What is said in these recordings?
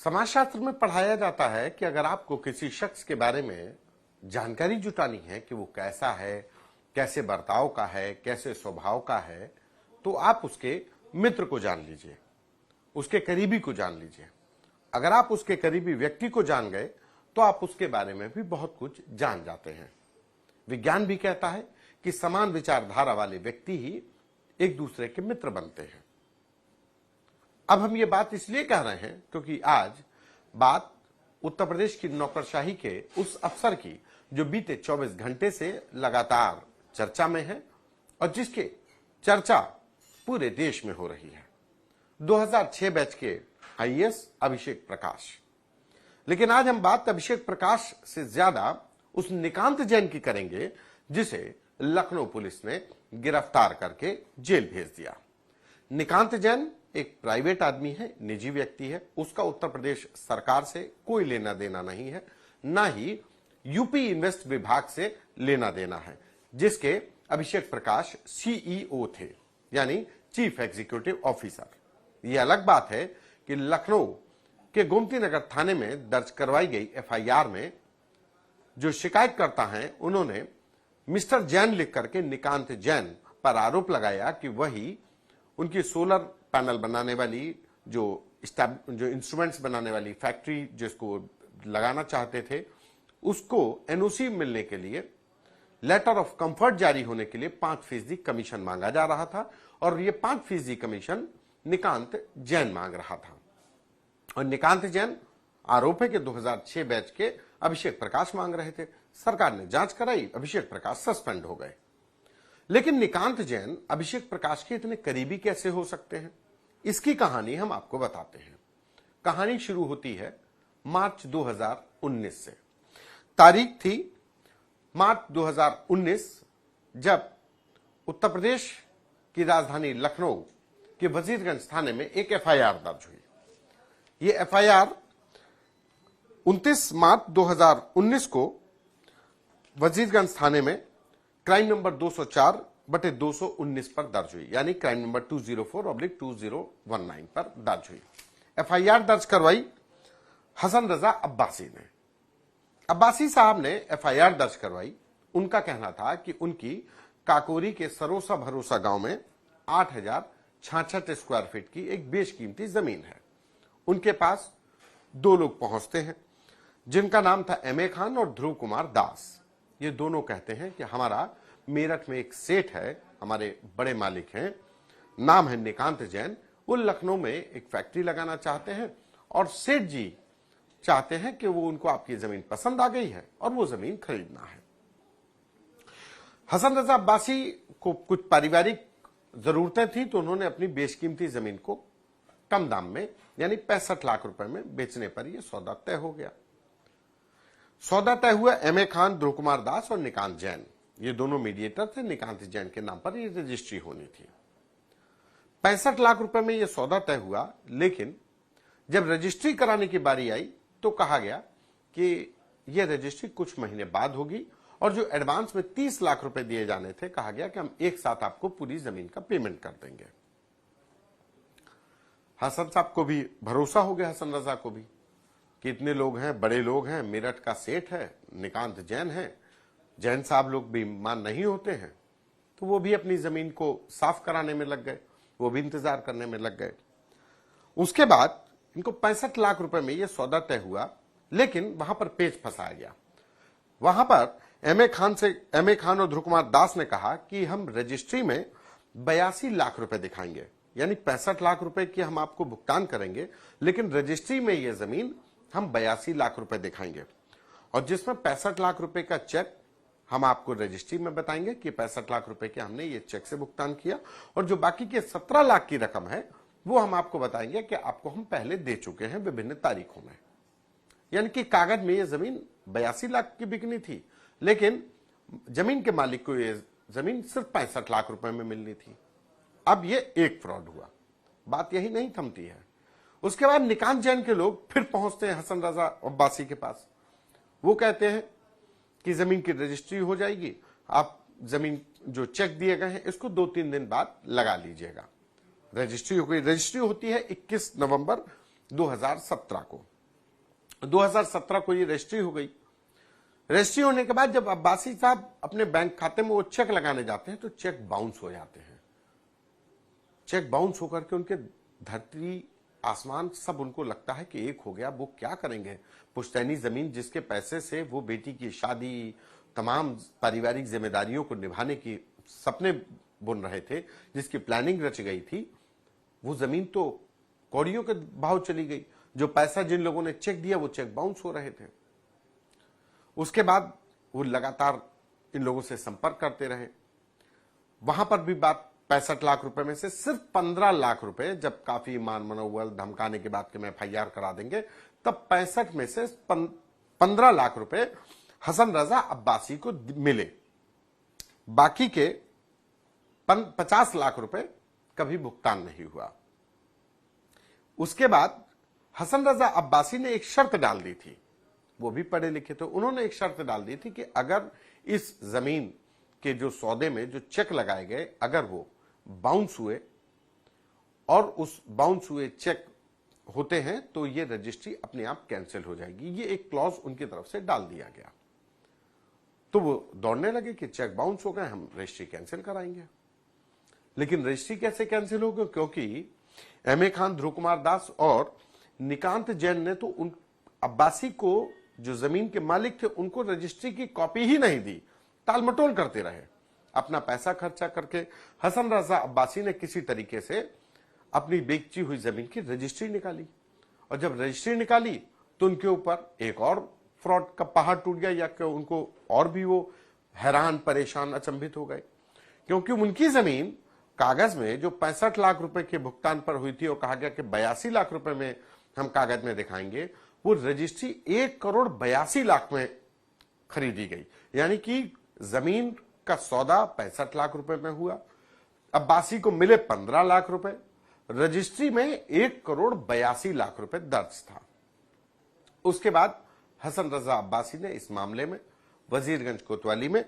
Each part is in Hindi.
समाजशास्त्र में पढ़ाया जाता है कि अगर आपको किसी शख्स के बारे में जानकारी जुटानी है कि वो कैसा है, कैसे बर्ताव का है, कैसे स्वभाव का है, तो आप उसके मित्र को जान लीजिए, उसके करीबी को जान लीजिए। अगर आप उसके करीबी व्यक्ति को जान गए तो आप उसके बारे में भी बहुत कुछ जान जाते हैं। विज्ञान भी कहता है कि समान विचारधारा वाले व्यक्ति ही एक दूसरे के मित्र बनते हैं। अब हम ये बात इसलिए कह रहे हैं क्योंकि आज बात उत्तर प्रदेश की नौकरशाही के उस अफसर की जो बीते 24 घंटे से लगातार चर्चा में है और जिसके चर्चा पूरे देश में हो रही है, 2006 बैच के आईएएस अभिषेक प्रकाश। लेकिन आज हम बात अभिषेक प्रकाश से ज्यादा उस निकांत जैन की करेंगे जिसे लखनऊ पुलिस ने गिरफ्तार करके जेल भेज दिया। निकांत जैन एक प्राइवेट आदमी है, निजी व्यक्ति है, उसका उत्तर प्रदेश सरकार से कोई लेना देना नहीं है, ना ही यूपी इन्वेस्ट विभाग से लेना देना है, जिसके अभिषेक प्रकाश सीईओ थे, यानी चीफ एग्जीक्यूटिव ऑफिसर। यह अलग बात है कि लखनऊ के गोमती नगर थाने में दर्ज करवाई गई एफआईआर में जो शिकायतकर्ता हैं उन्होंने मिस्टर जैन लिख करके निकांत जैन पर आरोप लगाया कि वही उनकी सोलर पैनल बनाने वाली जो इंस्ट्रूमेंट्स बनाने वाली फैक्ट्री जिसको लगाना चाहते थे, उसको एनओसी मिलने के लिए लेटर ऑफ कंफर्ट जारी होने के लिए 5% कमीशन मांगा जा रहा था और ये 5% कमीशन निकांत जैन मांग रहा था। और निकांत जैन आरोप है कि 2006 बैच के अभिषेक प्रकाश मांग रहे थे। सरकार ने जांच कराई, अभिषेक प्रकाश सस्पेंड हो गए। लेकिन निकांत जैन अभिषेक प्रकाश के इतने करीबी कैसे हो सकते हैं, इसकी कहानी हम आपको बताते हैं। कहानी शुरू होती है मार्च 2019 से। तारीख थी मार्च 2019 जब उत्तर प्रदेश की राजधानी लखनऊ के वजीरगंज थाने में एक एफआईआर दर्ज हुई। ये एफआईआर 29 मार्च 2019 को वजीरगंज थाने में क्राइम नंबर 204/219 पर दर्ज हुई, यानी क्राइम नंबर 204/2019 पर दर्ज हुई। एफआईआर दर्ज करवाई हसन रजा अब्बासी ने। अब्बासी साहब ने एफआईआर दर्ज करवाई। उनका कहना था कि उनकी काकोरी के सरोसा भरोसा गांव में 8066 स्क्वायर फीट की एक बेशकीमती जमीन है। उनके पास 2 लोग पहुंचते हैं जिनका नाम था एमए खान और ध्रुव कुमार दास। ये दोनों कहते हैं कि हमारा मेरठ में एक सेठ है, हमारे बड़े मालिक हैं, नाम है निकांत जैन, वो लखनऊ में एक फैक्ट्री लगाना चाहते हैं और सेठ जी चाहते हैं कि वो उनको आपकी जमीन पसंद आ गई है और वो जमीन खरीदना है। हसन रजा अब्बासी को कुछ पारिवारिक जरूरतें थी तो उन्होंने अपनी बेशकीमती जमीन को कम दाम में यानी 65 लाख रुपए में बेचने पर यह सौदा तय हो गया। सौदा तय हुआ एमए खान, ध्रुव कुमार दास और निकांत जैन, ये दोनों मीडिएटर थे। निकांत जैन के नाम पर यह रजिस्ट्री होनी थी। 65 लाख रुपए में यह सौदा तय हुआ, लेकिन जब रजिस्ट्री कराने की बारी आई तो कहा गया कि यह रजिस्ट्री कुछ महीने बाद होगी और जो एडवांस में 30 लाख रुपए दिए जाने थे, कहा गया कि हम एक साथ आपको पूरी जमीन का पेमेंट कर देंगे। हसन साहब को भी भरोसा हो गया, हसन रजा को भी, कि इतने लोग हैं, बड़े लोग हैं, मेरठ का सेठ है, निकांत जैन है, जैन साहब लोग बेईमान नहीं होते हैं, तो वो भी अपनी जमीन को साफ कराने में लग गए, वो भी इंतजार करने में लग गए। उसके बाद इनको 65 लाख रुपए में यह सौदा तय हुआ, लेकिन वहां पर पेच फंसाया गया। वहां पर एमए खान और ध्रुव कुमार दास ने कहा कि हम रजिस्ट्री में 82 लाख रुपए दिखाएंगे, यानी 65 लाख रुपए की हम आपको भुगतान करेंगे, लेकिन रजिस्ट्री में यह जमीन हम 82 लाख रुपए दिखाएंगे और जिसमें 65 लाख रुपए का चेक हम आपको रजिस्ट्री में बताएंगे कि 65 लाख रुपए के हमने ये चेक से भुगतान किया और जो बाकी के 17 लाख की रकम है वो हम आपको बताएंगे कि आपको हम पहले दे चुके हैं विभिन्न तारीखों में। यानी कि कागज में ये जमीन 82 लाख की बिकनी थी, लेकिन जमीन के मालिक को ये जमीन सिर्फ 65 लाख रुपए में मिलनी थी। अब ये एक फ्रॉड हुआ। बात यही नहीं थमती है। उसके बाद निकांत जैन के लोग फिर पहुंचते हैं हसन रजा अब्बासी के पास। वो कहते हैं कि जमीन की रजिस्ट्री हो जाएगी, आप जमीन जो चेक दिए गए हैं इसको 2-3 दिन बाद लगा लीजिएगा। रजिस्ट्री हो गई। रजिस्ट्री होती है 21 नवंबर 2017 को। 2017 को ये रजिस्ट्री हो गई। रजिस्ट्री होने के बाद जब अब्बासी साहब अपने बैंक खाते में वो चेक लगाने जाते हैं तो चेक बाउंस हो जाते हैं। चेक बाउंस होकर के उनके धरती आसमान सब उनको लगता है कि एक हो गया। वो क्या करेंगे? पुश्तैनी जमीन जिसके पैसे से वो बेटी की शादी, तमाम पारिवारिक जिम्मेदारियों को निभाने की सपने बुन रहे थे, जिसकी प्लानिंग रच गई थी, वो जमीन तो कौड़ियों के भाव चली गई। जो पैसा जिन लोगों ने चेक दिया वो चेक बाउंस हो रहे थे। उसके बाद वो लगातार इन लोगों से संपर्क करते रहे। वहां पर भी बात 65 लाख रुपए में से सिर्फ 15 लाख रुपए, जब काफी मान मनोबल धमकाने के बाद कि मैं FIR करा देंगे, तब 65 में से 15 लाख रुपए हसन रजा अब्बासी को मिले। बाकी के 50 लाख रुपए कभी भुगतान नहीं हुआ। उसके बाद हसन रजा अब्बासी ने एक शर्त डाल दी थी, वो भी पढ़े लिखे थे। उन्होंने एक शर्त डाल दी थी कि अगर इस जमीन के जो सौदे में जो चेक लगाए गए अगर वो बाउंस हुए और उस बाउंस हुए चेक होते हैं तो ये रजिस्ट्री अपने आप कैंसिल हो जाएगी। ये एक क्लॉज उनकी तरफ से डाल दिया गया। तो वो दौड़ने लगे कि चेक बाउंस हो गए, हम रजिस्ट्री कैंसिल कराएंगे। लेकिन रजिस्ट्री कैसे कैंसिल होगी? क्योंकि एमए खान, ध्रुव कुमार दास और निकांत जैन ने तो उन अब्बासी को, जो जमीन के मालिक थे, उनको रजिस्ट्री की कॉपी ही नहीं दी, टालमटोल करते रहे। अपना पैसा खर्चा करके हसन रजा अब्बासी ने किसी तरीके से अपनी बेची हुई जमीन की रजिस्ट्री निकाली। और जब रजिस्ट्री निकाली तो उनके ऊपर एक और फ्रॉड का पहाड़ टूट गया, या कि उनको और भी वो हैरान, परेशान, अचंभित हो गए। क्योंकि उनकी जमीन कागज में जो 65 लाख रुपए के भुगतान पर हुई थी और कहा गया कि 82 लाख रुपए में हम कागज में दिखाएंगे, वो रजिस्ट्री 1,82,00,000 में खरीदी गई। यानी कि जमीन का सौदा 65 लाख रुपए में हुआ, अब्बासी को मिले 15 लाख रुपए, रजिस्ट्री में 1,82,00,000 रुपए दर्ज था। उसके बाद हसन रजा अब्बासी ने इस मामले में वजीरगंज कोतवाली में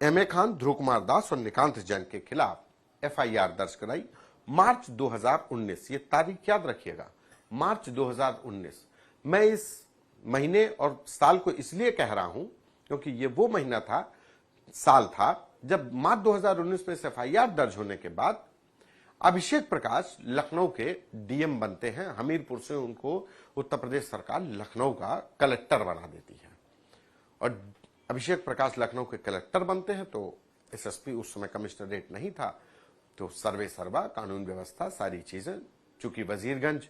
एमए खान, ध्रुव कुमार दास और निकांत जैन के खिलाफ FIR दर्ज कराई। मार्च 2019, ये तारीख याद रखिएगा, मार्च 2019। मैं इस महीने और साल को इसलिए कह रहा हूं क्योंकि ये वो महीना था, साल था, जब मार्च 2019 में FIR दर्ज होने के बाद अभिषेक प्रकाश लखनऊ के DM बनते हैं। हमीरपुर से उनको उत्तर प्रदेश सरकार लखनऊ का कलेक्टर बना देती है और अभिषेक प्रकाश लखनऊ के कलेक्टर बनते हैं। तो SSP उस समय कमिश्नरेट नहीं था, तो सर्वे सर्वा, कानून व्यवस्था, सारी चीजें, चूंकि वजीरगंज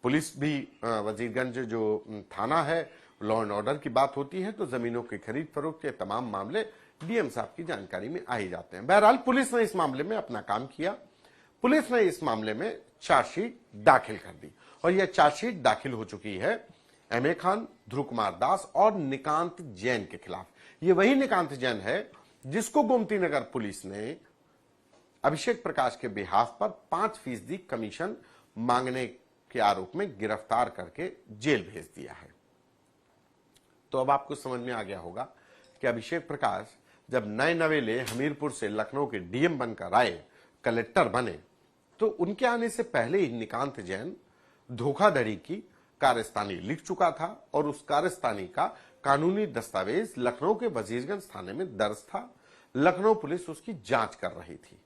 पुलिस भी, वजीरगंज जो थाना है, लॉ एंड ऑर्डर की बात होती है, तो जमीनों की खरीद फरोख्त के तमाम मामले DM साहब की जानकारी में आ ही जाते हैं। बहरहाल पुलिस ने इस मामले में अपना काम किया। पुलिस ने इस मामले में चार्जशीट दाखिल कर दी और यह चार्जशीट दाखिल हो चुकी है एमए खान, ध्रुव कुमार दास और निकांत जैन के खिलाफ। ये वही निकांत जैन है जिसको गोमती नगर पुलिस ने अभिषेक प्रकाश के बिहाफ पर 5% कमीशन मांगने के आरोप में गिरफ्तार करके जेल भेज दिया है। तो अब आपको समझ में आ गया होगा कि अभिषेक प्रकाश जब नए नवेले हमीरपुर से लखनऊ के DM बनकर आए, कलेक्टर बने, तो उनके आने से पहले ही निकांत जैन धोखाधड़ी की कारस्तानी लिख चुका था और उस कारस्तानी का कानूनी दस्तावेज लखनऊ के वजीरगंज थाने में दर्ज था। लखनऊ पुलिस उसकी जांच कर रही थी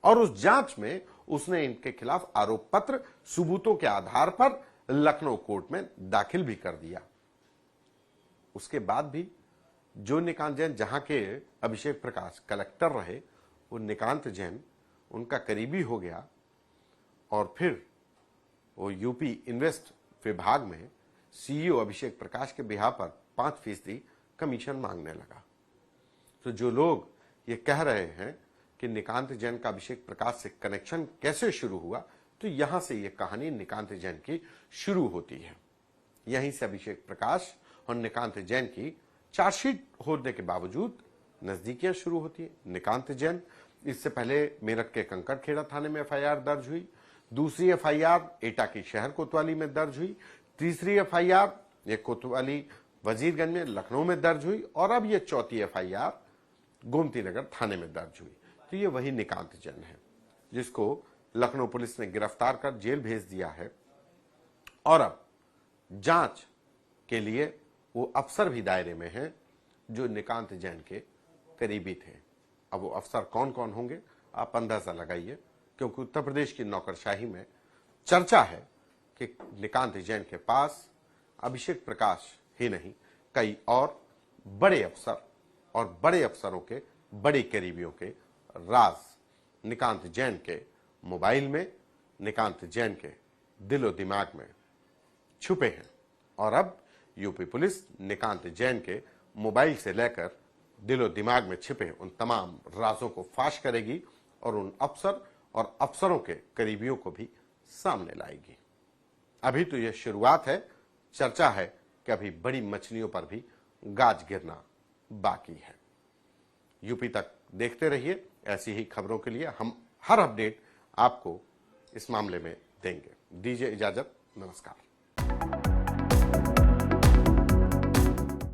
और उस जांच में उसने इनके खिलाफ आरोप पत्र सबूतों के आधार पर लखनऊ कोर्ट में दाखिल भी कर दिया। उसके बाद भी जो निकांत जैन, जहां के अभिषेक प्रकाश कलेक्टर रहे, वो निकांत जैन उनका करीबी हो गया और फिर वो यूपी इन्वेस्ट विभाग में CEO अभिषेक प्रकाश के बिहार पर 5% कमीशन मांगने लगा। तो जो लोग ये कह रहे हैं कि निकांत जैन का अभिषेक प्रकाश से कनेक्शन कैसे शुरू हुआ, तो यहां से ये कहानी निकांत जैन की शुरू होती है। यहीं से अभिषेक प्रकाश और निकांत जैन की चार्जशीट होने के बावजूद नजदीकियां शुरू होती है। निकांत जैन, इससे पहले मेरठ के कंकड़खेड़ा थाने में FIR दर्ज हुई, दूसरी FIR एटा की शहर कोतवाली में दर्ज हुई, तीसरी FIR ये कोतवाली वजीरगंज में लखनऊ में दर्ज हुई और अब ये चौथी FIR गोमती नगर थाने में दर्ज हुई। तो ये वही निकांत जैन है जिसको लखनऊ पुलिस ने गिरफ्तार कर जेल भेज दिया है और अब जांच के लिए वो अफसर भी दायरे में हैं जो निकांत जैन के करीबी थे। अब वो अफसर कौन कौन होंगे आप अंदाजा लगाइए, क्योंकि उत्तर प्रदेश की नौकरशाही में चर्चा है कि निकांत जैन के पास अभिषेक प्रकाश ही नहीं, कई और बड़े अफसर और बड़े अफसरों के बड़े करीबियों के राज निकांत जैन के मोबाइल में, निकांत जैन के दिलो दिमाग में छुपे हैं। और अब यूपी पुलिस निकांत जैन के मोबाइल से लेकर दिलो दिमाग में छिपे उन तमाम राजों को फाश करेगी और उन अफसर और अफसरों के करीबियों को भी सामने लाएगी। अभी तो यह शुरुआत है, चर्चा है कि अभी बड़ी मछलियों पर भी गाज गिरना बाकी है। यूपी तक देखते रहिए, ऐसी ही खबरों के लिए हम हर अपडेट आपको इस मामले में देंगे। दीजिए इजाजत, नमस्कार।